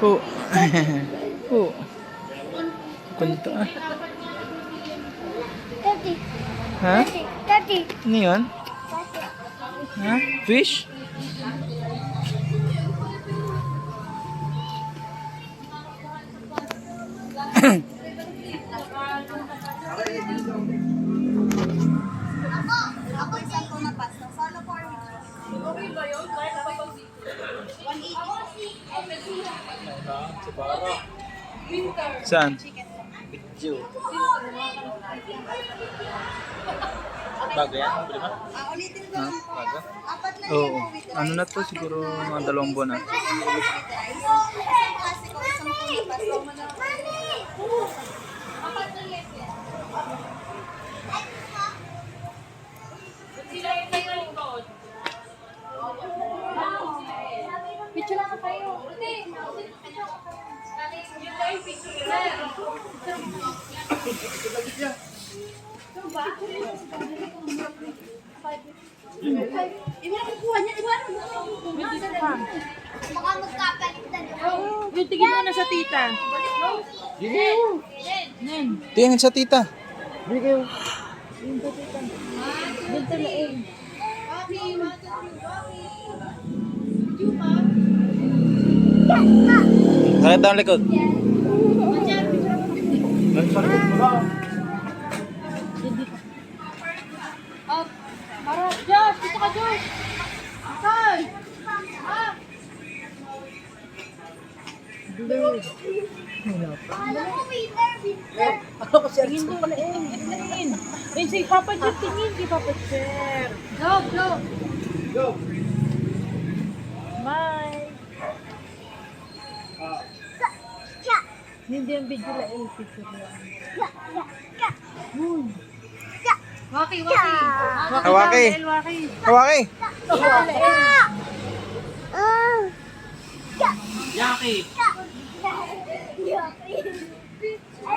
Po. Po. Kunto ah. Daddy. Ha? Daddy. Ano yun? Ha? Fish? Ako isang ko na pasta. Solo for me. Okay ba yun? Kaya na ba yung 180? Saan? Bago yan? Pwede ba? Ulitin ko Ha? lang. Bago? Apat na Oo. yan with rice. Ano na to? Siguro mga 2 buwan na. Isang classic o isang ko na pasta. Apat na yan. Picture lang kayo. Iba na kukuha niya. Iba na kukuha. Baka magkapalit na doon. Yung tingin mo na sa tita. Tingin sa tita. Sakit daw ang likod. Mara, Josh! Dito ka, Josh! Tay! Alam mo, winner. Tingin mo na eh. Tingin. Ayun si Papa Jer, tingin kay Papa Jer. Go! Bye! Hindi ang video na eh. Picture lang. Waki! Hawaki. Waki! Hawaki. Yaki!